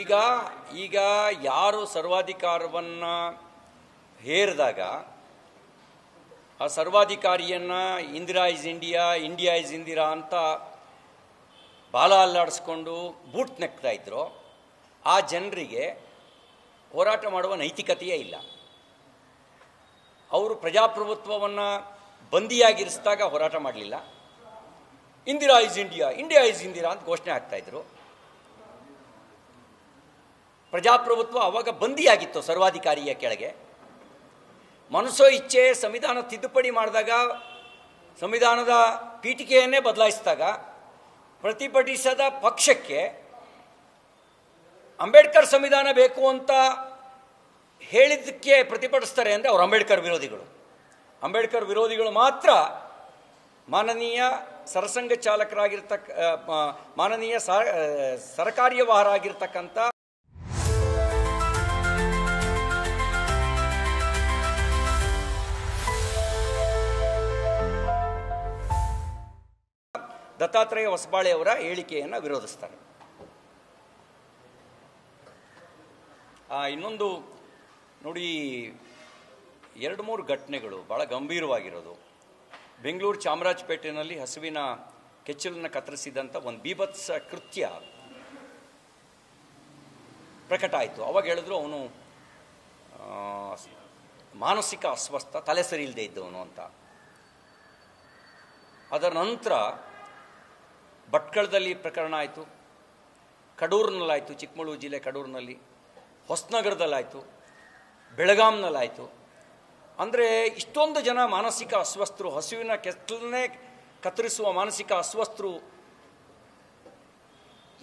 ಈಗ ಈಗ ಯಾರು ಸರ್ವಾಧಿಕಾರವನ್ನು ಹೇರಿದಾಗ ಆ ಸರ್ವಾಧಿಕಾರಿಯನ್ನು Indira is India, India is Indira ಅಂತ ಬಾಲ ಅಲ್ಲಾಡಿಸ್ಕೊಂಡು ಬೂಟ್ ನೆಕ್ತಾ ಇದ್ರು, ಆ ಜನರಿಗೆ ಹೋರಾಟ ಮಾಡುವ ನೈತಿಕತೆಯೇ ಇಲ್ಲ. ಅವರು ಪ್ರಜಾಪ್ರಭುತ್ವವನ್ನು ಬಂದಿಯಾಗಿರಿಸಿದಾಗ ಹೋರಾಟ ಮಾಡಲಿಲ್ಲ. Indira is India, India is Indira ಅಂತ ಘೋಷಣೆ ಆಗ್ತಾಯಿದ್ರು. ಪ್ರಜಾಪ್ರಭುತ್ವ ಆವಾಗ ಬಂದಿಯಾಗಿತ್ತು ಸರ್ವಾಧಿಕಾರಿಯ ಕೆಳಗೆ. ಮನಸೋ ಇಚ್ಛೆ ಸಂವಿಧಾನ ತಿದ್ದುಪಡಿ ಮಾಡಿದಾಗ, ಸಂವಿಧಾನದ ಪೀಠಿಕೆಯನ್ನೇ ಬದಲಾಯಿಸಿದಾಗ ಪ್ರತಿಭಟಿಸದ ಪಕ್ಷಕ್ಕೆ ಅಂಬೇಡ್ಕರ್ ಸಂವಿಧಾನ ಬೇಕು ಅಂತ ಹೇಳಿದ್ದಕ್ಕೆ ಪ್ರತಿಭಟಿಸ್ತಾರೆ ಅಂದರೆ ಅವರು ಅಂಬೇಡ್ಕರ್ ವಿರೋಧಿಗಳು. ಅಂಬೇಡ್ಕರ್ ವಿರೋಧಿಗಳು ಮಾತ್ರ ಮಾನನೀಯ ಸರಸಂಘ ಮಾನನೀಯ ಸರಕಾರ್ಯವಾಹರಾಗಿರ್ತಕ್ಕಂಥ ದತ್ತಾತ್ರೇಯ ಹೊಸಬಾಳೆ ಅವರ ಹೇಳಿಕೆಯನ್ನು ವಿರೋಧಿಸ್ತಾರೆ. ಇನ್ನೊಂದು ನೋಡಿ, 2-3 ಘಟನೆಗಳು ಭಾಳ ಗಂಭೀರವಾಗಿರೋದು. ಬೆಂಗಳೂರು ಚಾಮರಾಜಪೇಟೆಯಲ್ಲಿ ಹಸುವಿನ ಕೆಚ್ಚಲನ್ನು ಕತ್ತರಿಸಿದಂಥ ಒಂದು ಬೀಭತ್ಸ ಕೃತ್ಯ ಪ್ರಕಟ ಆಯಿತು. ಅವಾಗ ಹೇಳಿದ್ರು ಅವನು ಮಾನಸಿಕ ಅಸ್ವಸ್ಥ, ತಲೆ ಸರಿ ಇಲ್ಲದೆ ಇದ್ದವನು ಅಂತ. ಅದರ ನಂತರ ಭಟ್ಕಳದಲ್ಲಿ ಪ್ರಕರಣ ಆಯಿತು, ಕಡೂರಿನಲ್ಲಾಯಿತು, ಚಿಕ್ಕಮಗಳೂರು ಜಿಲ್ಲೆ ಕಡೂರಿನಲ್ಲಿ, ಹೊಸನಗರದಲ್ಲಾಯಿತು, ಬೆಳಗಾಂನಲ್ಲಾಯಿತು. ಅಂದರೆ ಇಷ್ಟೊಂದು ಜನ ಮಾನಸಿಕ ಅಸ್ವಸ್ಥರು, ಹಸುವಿನ ಕೆಚ್ಚಲನ್ನೇ ಕತ್ತರಿಸುವ ಮಾನಸಿಕ ಅಸ್ವಸ್ಥರು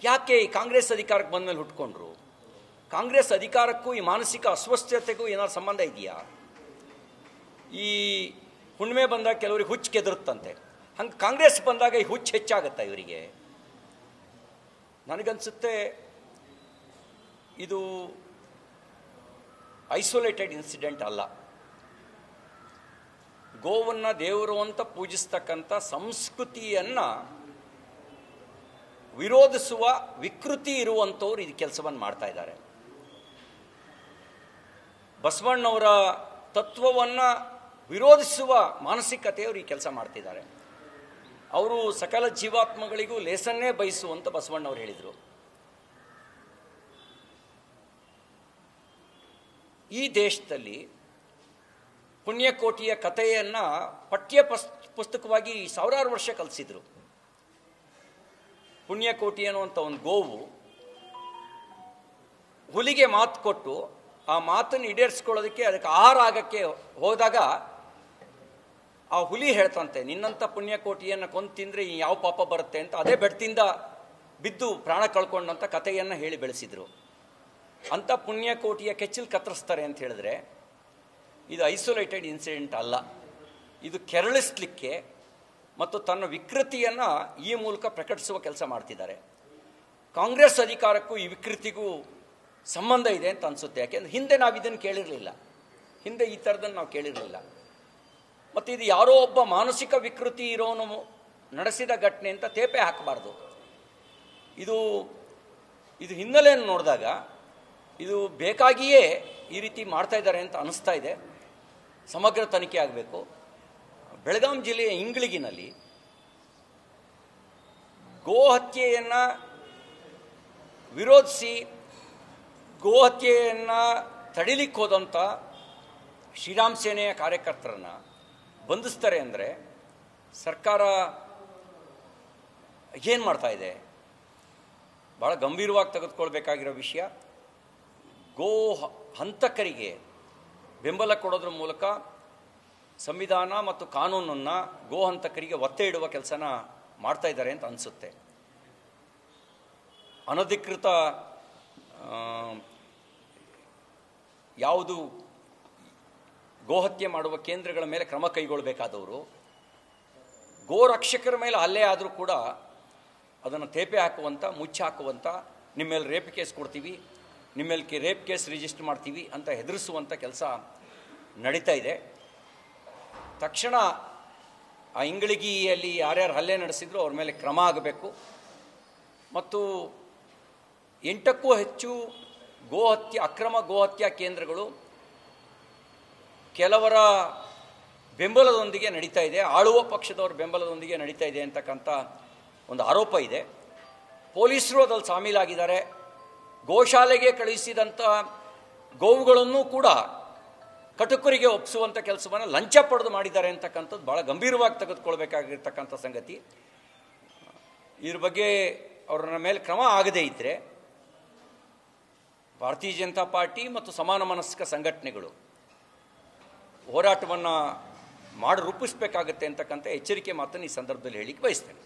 ಯಾಕೆ ಈ ಕಾಂಗ್ರೆಸ್ ಅಧಿಕಾರಕ್ಕೆ ಬಂದ ಮೇಲೆ ಹುಟ್ಕೊಂಡ್ರು? ಕಾಂಗ್ರೆಸ್ ಅಧಿಕಾರಕ್ಕೂ ಈ ಮಾನಸಿಕ ಅಸ್ವಸ್ಥತೆಗೂ ಏನಾದ್ರು ಸಂಬಂಧ ಇದೆಯಾ? ಈ ಹುಣ್ಣಿಮೆ ಬಂದಾಗ ಕೆಲವರಿಗೆ ಹುಚ್ಚು ಕೆದರುತ್ತಂತೆ, ಹಂಗೆ ಕಾಂಗ್ರೆಸ್ ಬಂದಾಗ ಈ ಹುಚ್ಚು ಹೆಚ್ಚಾಗತ್ತಾ ಇವರಿಗೆ? ನನಗನ್ಸುತ್ತೆ ಇದು ಐಸೋಲೇಟೆಡ್ ಇನ್ಸಿಡೆಂಟ್ ಅಲ್ಲ. ಗೋವನ್ನು ದೇವರು ಅಂತ ಪೂಜಿಸ್ತಕ್ಕಂಥ ಸಂಸ್ಕೃತಿಯನ್ನು ವಿರೋಧಿಸುವ ವಿಕೃತಿ ಇರುವಂಥವ್ರು ಇದು ಕೆಲಸವನ್ನು ಮಾಡ್ತಾ ಇದ್ದಾರೆ. ಬಸವಣ್ಣವರ ತತ್ವವನ್ನು ವಿರೋಧಿಸುವ ಮಾನಸಿಕತೆಯವರು ಈ ಕೆಲಸ ಮಾಡ್ತಿದ್ದಾರೆ. ಅವರು ಸಕಲ ಜೀವಾತ್ಮಗಳಿಗೂ ಲೇಸನ್ನೇ ಬಯಸುವಂತ ಬಸವಣ್ಣವರು ಹೇಳಿದರು. ಈ ದೇಶದಲ್ಲಿ ಪುಣ್ಯಕೋಟಿಯ ಕಥೆಯನ್ನು ಪಠ್ಯ ಪುಸ್ತಕವಾಗಿ ಸಾವಿರಾರು ವರ್ಷ ಕಲಿಸಿದ್ರು. ಪುಣ್ಯಕೋಟಿ ಅನ್ನುವಂಥ ಒಂದು ಗೋವು ಹುಲಿಗೆ ಮಾತು ಕೊಟ್ಟು ಆ ಮಾತನ್ನು ಈಡೇರಿಸ್ಕೊಳ್ಳೋದಕ್ಕೆ, ಅದಕ್ಕೆ ಆಹಾರ ಆಗಕ್ಕೆ ಹೋದಾಗ ಆ ಹುಲಿ ಹೇಳ್ತಂತೆ, ನಿನ್ನಂಥ ಪುಣ್ಯಕೋಟಿಯನ್ನು ಕೊಂದು ತಿಂದರೆ ಯಾವ ಪಾಪ ಬರುತ್ತೆ ಅಂತ. ಅದೇ ಬೆಟ್ಟದಿಂದ ಬಿದ್ದು ಪ್ರಾಣ ಕಳ್ಕೊಂಡಂಥ ಕಥೆಯನ್ನು ಹೇಳಿ ಬೆಳೆಸಿದರು. ಅಂಥ ಪುಣ್ಯಕೋಟಿಯ ಕೆಚ್ಚಲು ಕತ್ತರಿಸ್ತಾರೆ ಅಂತ ಹೇಳಿದ್ರೆ ಇದು ಐಸೋಲೇಟೆಡ್ ಇನ್ಸಿಡೆಂಟ್ ಅಲ್ಲ. ಇದು ಕೆರಳಿಸ್ಲಿಕ್ಕೆ ಮತ್ತು ತನ್ನ ವಿಕೃತಿಯನ್ನು ಈ ಮೂಲಕ ಪ್ರಕಟಿಸುವ ಕೆಲಸ ಮಾಡ್ತಿದ್ದಾರೆ. ಕಾಂಗ್ರೆಸ್ ಅಧಿಕಾರಕ್ಕೂ ಈ ವಿಕೃತಿಗೂ ಸಂಬಂಧ ಇದೆ ಅಂತ ಅನಿಸುತ್ತೆ. ಯಾಕೆಂದರೆ ಹಿಂದೆ ನಾವು ಇದನ್ನು ಕೇಳಿರಲಿಲ್ಲ, ಹಿಂದೆ ಈ ಥರದನ್ನು ನಾವು ಕೇಳಿರಲಿಲ್ಲ. ಮತ್ತು ಇದು ಯಾರೋ ಒಬ್ಬ ಮಾನಸಿಕ ವಿಕೃತಿ ಇರೋನು ನಡೆಸಿದ ಘಟನೆ ಅಂತ ತೇಪೆ ಹಾಕಬಾರ್ದು. ಇದು ಹಿನ್ನೆಲೆಯನ್ನು ನೋಡಿದಾಗ ಇದು ಬೇಕಾಗಿಯೇ ಈ ರೀತಿ ಮಾಡ್ತಾ ಇದ್ದಾರೆ ಅಂತ ಅನಿಸ್ತಾ ಇದೆ. ಸಮಗ್ರ ತನಿಖೆ ಆಗಬೇಕು. ಬೆಳಗಾಂ ಜಿಲ್ಲೆಯ ಇಂಗ್ಳಿಗಿನಲ್ಲಿ ಗೋಹತ್ಯೆಯನ್ನು ವಿರೋಧಿಸಿ ಗೋಹತ್ಯೆಯನ್ನು ತಡಿಲಿಕ್ಕೆ ಹೋದಂಥ ಶ್ರೀರಾಮ್ ಸೇನೆಯ ಕಾರ್ಯಕರ್ತರನ್ನು ಬಂಧಿಸ್ತಾರೆ ಅಂದರೆ ಸರ್ಕಾರ ಏನು ಮಾಡ್ತಾ ಇದೆ? ಭಾಳ ಗಂಭೀರವಾಗಿ ತೆಗೆದುಕೊಳ್ಬೇಕಾಗಿರೋ ವಿಷಯ. ಗೋ ಹಂತಕರಿಗೆ ಬೆಂಬಲ ಕೊಡೋದ್ರ ಮೂಲಕ ಸಂವಿಧಾನ ಮತ್ತು ಕಾನೂನನ್ನು ಗೋ ಹಂತಕರಿಗೆ ಒತ್ತೆ ಇಡುವ ಕೆಲಸನ ಮಾಡ್ತಾ ಇದ್ದಾರೆ ಅಂತ ಅನಿಸುತ್ತೆ. ಅನಧಿಕೃತ ಯಾವುದು ಗೋಹತ್ಯೆ ಮಾಡುವ ಕೇಂದ್ರಗಳ ಮೇಲೆ ಕ್ರಮ ಕೈಗೊಳ್ಳಬೇಕಾದವರು, ಗೋರಕ್ಷಕರ ಮೇಲೆ ಹಲ್ಲೆ ಆದರೂ ಕೂಡ ಅದನ್ನು ತೇಪೆ ಹಾಕುವಂಥ, ಮುಚ್ಚಿ ಹಾಕುವಂಥ, ನಿಮ್ಮ ಮೇಲೆ ರೇಪ್ ಕೇಸ್ ಕೊಡ್ತೀವಿ, ನಿಮ್ಮ ಮೇಲೆ ರೇಪ್ ಕೇಸ್ ರಿಜಿಸ್ಟರ್ ಮಾಡ್ತೀವಿ ಅಂತ ಹೆದರಿಸುವಂಥ ಕೆಲಸ ನಡೀತಾ ಇದೆ. ತಕ್ಷಣ ಆ ಇಂಗಳಿಗಿಯಲ್ಲಿ ಯಾರ್ಯಾರು ಹಲ್ಲೆ ನಡೆಸಿದ್ರು ಅವ್ರ ಮೇಲೆ ಕ್ರಮ ಆಗಬೇಕು. ಮತ್ತು 8ಕ್ಕೂ ಹೆಚ್ಚು ಗೋಹತ್ಯೆ ಅಕ್ರಮ ಗೋಹತ್ಯಾ ಕೇಂದ್ರಗಳು ಕೆಲವರ ಬೆಂಬಲದೊಂದಿಗೆ ನಡೀತಾ ಇದೆ, ಆಳುವ ಪಕ್ಷದವರ ಬೆಂಬಲದೊಂದಿಗೆ ನಡೀತಾ ಇದೆ ಅಂತಕ್ಕಂಥ ಒಂದು ಆರೋಪ ಇದೆ. ಪೊಲೀಸರು ಅದ್ರಲ್ಲಿ ಶಾಮೀಲಾಗಿದ್ದಾರೆ. ಗೋಶಾಲೆಗೆ ಕಳುಹಿಸಿದಂಥ ಗೋವುಗಳನ್ನು ಕೂಡ ಕಟುಕರಿಗೆ ಒಪ್ಪಿಸುವಂಥ ಕೆಲಸವನ್ನು ಲಂಚ ಪಡೆದು ಮಾಡಿದ್ದಾರೆ ಅಂತಕ್ಕಂಥದ್ದು ಭಾಳ ಗಂಭೀರವಾಗಿ ತೆಗೆದುಕೊಳ್ಬೇಕಾಗಿರ್ತಕ್ಕಂಥ ಸಂಗತಿ. ಇದ್ರ ಬಗ್ಗೆ ಅವರ ಮೇಲೆ ಕ್ರಮ ಆಗದೇ ಇದ್ದರೆ ಭಾರತೀಯ ಜನತಾ ಪಾರ್ಟಿ ಮತ್ತು ಸಮಾನ ಮನಸ್ಕ ಸಂಘಟನೆಗಳು ಹೋರಾಟವನ್ನು ರೂಪಿಸಬೇಕಾಗತ್ತೆ ಅಂತಕ್ಕಂಥ ಎಚ್ಚರಿಕೆ ಮಾತನ್ನು ಈ ಸಂದರ್ಭದಲ್ಲಿ ಹೇಳಿಕ್ಕೆ ಬಯಸ್ತೇನೆ.